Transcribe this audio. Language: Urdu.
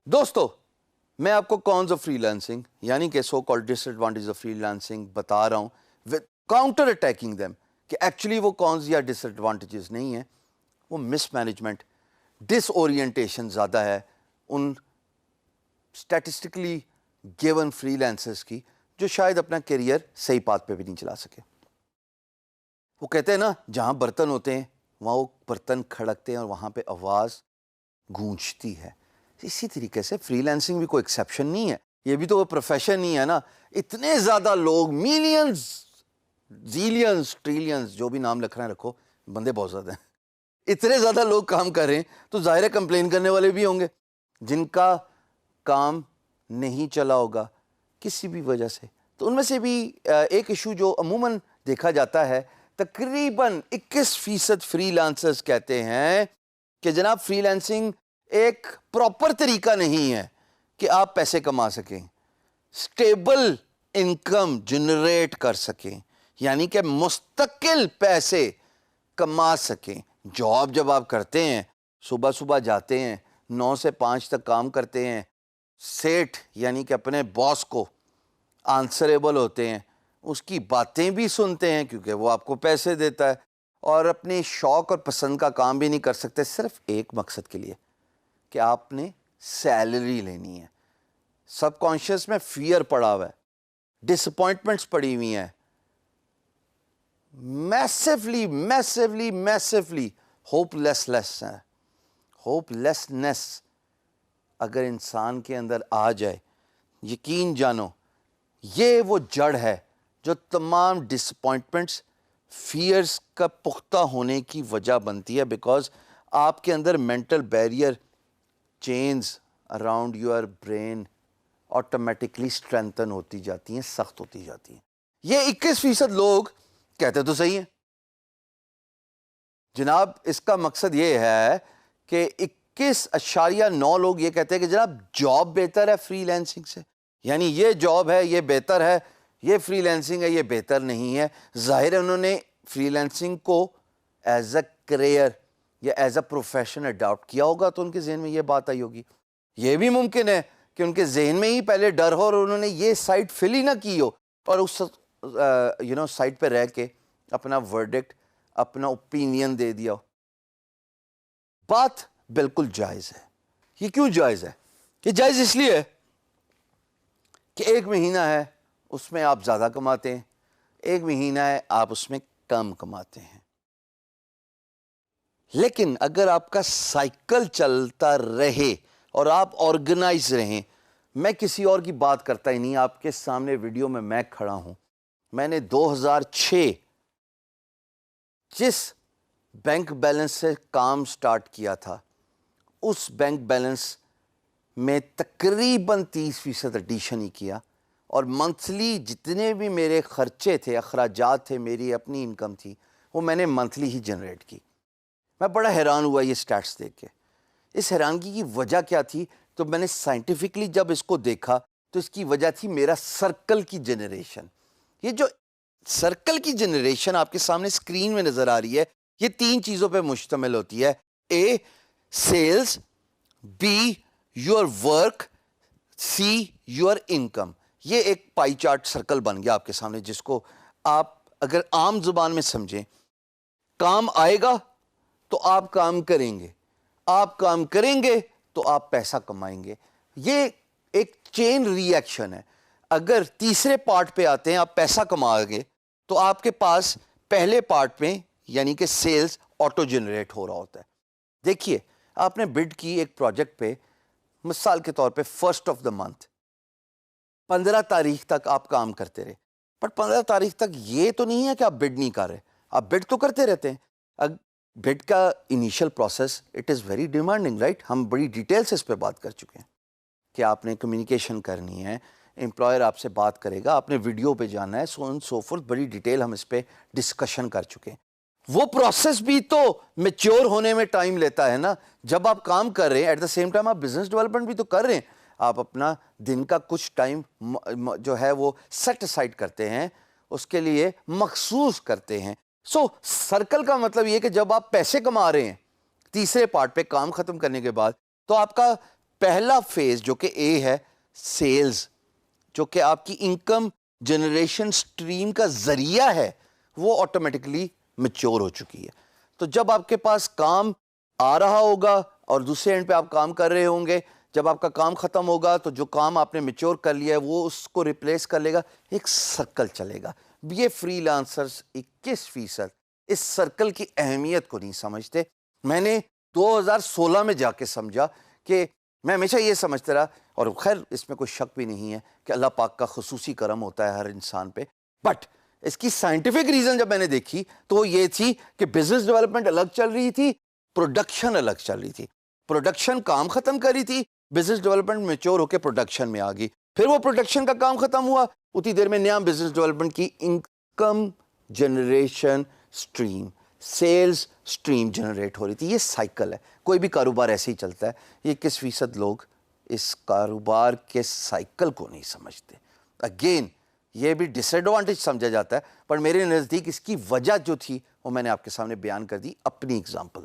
دوستو میں آپ کو کونز آف فری لانسنگ یعنی کہ so called disadvantage of freelancing بتا رہا ہوں ود کاؤنٹر اٹیکنگ دیم کہ ایکچولی وہ کونز یا ڈس ایڈوانٹیجز نہیں ہیں، وہ مس مینجمنٹ، ڈس اورینٹیشن زیادہ ہے ان اسٹیٹسٹکلی گیون فری لانسرز کی جو شاید اپنا کیریئر صحیح پاتھ پہ بھی نہیں چلا سکے۔ وہ کہتے ہیں نا جہاں برتن ہوتے ہیں وہاں وہ برتن کھڑکتے ہیں اور وہاں پہ آواز گونجتی ہے، اسی طریقے سے فری لانسنگ بھی کوئی ایکسیپشن نہیں ہے، یہ بھی تو وہ پروفیشن نہیں ہے نا۔ اتنے زیادہ لوگ، ملینز، زیلینز، ٹریلینز، جو بھی نام لکھ رہے ہیں رکھو، بندے بہت زیادہ ہیں، اتنے زیادہ لوگ کام کر رہے ہیں تو ظاہر ہے کمپلین کرنے والے بھی ہوں گے جن کا کام نہیں چلا ہوگا کسی بھی وجہ سے۔ تو ان میں سے بھی ایک ایشو جو عموماً دیکھا جاتا ہے، تقریباً 21% فری لانسرز کہتے ہیں کہ جناب فری لانسنگ ایک پراپر طریقہ نہیں ہے کہ آپ پیسے کما سکیں، سٹیبل انکم جنریٹ کر سکیں، یعنی کہ مستقل پیسے کما سکیں۔ جاب جب آپ کرتے ہیں، صبح صبح جاتے ہیں، 9 سے 5 تک کام کرتے ہیں، سیٹ یعنی کہ اپنے باس کو آنسریبل ہوتے ہیں، اس کی باتیں بھی سنتے ہیں کیونکہ وہ آپ کو پیسے دیتا ہے، اور اپنے شوق اور پسند کا کام بھی نہیں کر سکتے صرف ایک مقصد کے لیے کہ آپ نے سیلری لینی ہے۔ سب کانشیس میں فیئر پڑا ہوا ہے، ڈس اپوائنٹمنٹس پڑی ہوئی ہیں، میسیولی ہوپ لیسنس ہے۔ ہوپ لیسنس اگر انسان کے اندر آ جائے، یقین جانو یہ وہ جڑ ہے جو تمام ڈس اپوائنٹمنٹس، فیئرس کا پختہ ہونے کی وجہ بنتی ہے، بیکاز آپ کے اندر mental barrier chains around your brain automatically strengthen ہوتی جاتی ہیں، سخت ہوتی جاتی ہیں۔ یہ 21% لوگ کہتے تو صحیح ہیں جناب، اس کا مقصد یہ ہے کہ 21.9 لوگ یہ کہتے ہیں کہ جناب جاب بہتر ہے فری لانسنگ سے، یعنی یہ جاب ہے یہ بہتر ہے، یہ فری لانسنگ ہے یہ بہتر نہیں ہے۔ ظاہر ہے انہوں نے فری لانسنگ کو ایز اے کریئر یا ایز اے پروفیشن اڈاپٹ کیا ہوگا تو ان کے ذہن میں یہ بات آئی ہوگی۔ یہ بھی ممکن ہے کہ ان کے ذہن میں ہی پہلے ڈر ہو اور انہوں نے یہ سائٹ فل ہی نہ کی ہو اور اس سائٹ پہ رہ کے اپنا ورڈکٹ، اپنا اوپینین دے دیا ہو۔ بات بالکل جائز ہے۔ یہ کیوں جائز ہے؟ یہ جائز اس لیے ہے کہ ایک مہینہ ہے اس میں آپ زیادہ کماتے ہیں، ایک مہینہ ہے آپ اس میں کم کماتے ہیں، لیکن اگر آپ کا سائیکل چلتا رہے اور آپ آرگنائز رہیں، میں کسی اور کی بات کرتا ہی نہیں، آپ کے سامنے ویڈیو میں کھڑا ہوں، میں نے 2006 جس بینک بیلنس سے کام سٹارٹ کیا تھا اس بینک بیلنس میں تقریباً 30% ایڈیشن ہی کیا، اور منتھلی جتنے بھی میرے خرچے تھے، اخراجات تھے، میری اپنی انکم تھی، وہ میں نے منتھلی ہی جنریٹ کی۔ میں بڑا حیران ہوا یہ سٹیٹس دیکھ کے۔ اس حیرانگی کی وجہ کیا تھی؟ تو میں نے سائنٹیفکلی جب اس کو دیکھا تو اس کی وجہ تھی میرا سرکل کی جنریشن۔ یہ جو سرکل کی جنریشن آپ کے سامنے اسکرین میں نظر آ رہی ہے، یہ 3 چیزوں پہ مشتمل ہوتی ہے: A sales, B your work, C your income. یہ ایک پائی چارٹ سرکل بن گیا آپ کے سامنے، جس کو آپ اگر عام زبان میں سمجھیں، کام آئے گا تو آپ کام کریں گے، آپ کام کریں گے تو آپ پیسہ کمائیں گے۔ یہ ایک چین ری ایکشن ہے۔ اگر تیسرے پارٹ پہ آتے ہیں، آپ پیسہ کما گے تو آپ کے پاس پہلے پارٹ میں یعنی کہ سیلز آٹو جنریٹ ہو رہا ہوتا ہے۔ دیکھیے، آپ نے بڈ کی ایک پروجیکٹ پہ، مثال کے طور پہ 1st آف دا منتھ، 15 تاریخ تک آپ کام کرتے رہے، پر 15 تاریخ تک یہ تو نہیں ہے کہ آپ بڈ نہیں کر رہے، آپ بڈ تو کرتے رہتے ہیں۔ بڈ کا initial process it is very demanding, right? ہم بڑی ڈیٹیل سے اس پہ بات کر چکے ہیں کہ آپ نے کمیونیکیشن کرنی ہے، امپلائر آپ سے بات کرے گا، آپ نے ویڈیو پہ جانا ہے، سو آن سو فورتھ، بڑی ڈیٹیل ہم اس پہ ڈسکشن کر چکے ہیں۔ وہ پروسیس بھی تو میچور ہونے میں ٹائم لیتا ہے نا۔ جب آپ کام کر رہے ہیں ایٹ دا سیم ٹائم آپ بزنس ڈیولپمنٹ بھی تو کر رہے ہیں، آپ اپنا دن کا کچھ ٹائم جو ہے وہ سیٹ اسائڈ کرتے ہیں، اس کے لیے مخصوص کرتے ہیں. سو سرکل کا مطلب یہ کہ جب آپ پیسے کما رہے ہیں تیسرے پارٹ پہ کام ختم کرنے کے بعد، تو آپ کا پہلا فیز جو کہ اے ہے، سیلز، جو کہ آپ کی انکم جنریشن سٹریم کا ذریعہ ہے، وہ آٹومیٹکلی میچور ہو چکی ہے. تو جب آپ کے پاس کام آ رہا ہوگا اور دوسرے اینڈ پہ آپ کام کر رہے ہوں گے، جب آپ کا کام ختم ہوگا تو جو کام آپ نے میچور کر لیا ہے وہ اس کو ریپلیس کر لے گا، ایک سرکل چلے گا. یہ فری لانسرز 21% اس سرکل کی اہمیت کو نہیں سمجھتے. میں نے 2016 میں جا کے سمجھا کہ میں ہمیشہ یہ سمجھتا رہا، اور خیر اس میں کوئی شک بھی نہیں ہے کہ اللہ پاک کا خصوصی کرم ہوتا ہے ہر انسان پہ، بٹ اس کی سائنٹیفک ریزن جب میں نے دیکھی تو وہ یہ تھی کہ بزنس ڈیولپمنٹ الگ چل رہی تھی، پروڈکشن الگ چل رہی تھی. پروڈکشن کام ختم کر رہی تھی، بزنس ڈیولپمنٹ میچور ہو کے پروڈکشن میں آ گئی. پھر وہ پروڈکشن کا کام ختم ہوا، اتنی دیر میں نیا بزنس ڈیولپمنٹ کی income generation stream, sales stream generate ہو رہی تھی. یہ سائیکل ہے، کوئی بھی کاروبار ایسے ہی چلتا ہے. یہ 21% لوگ اس کاروبار کے سائیکل کو نہیں سمجھتے. اگین یہ بھی ڈس ایڈوانٹیج سمجھا جاتا ہے، پر میرے نزدیک اس کی وجہ جو تھی وہ میں نے آپ کے سامنے بیان کر دی اپنی اگزامپل.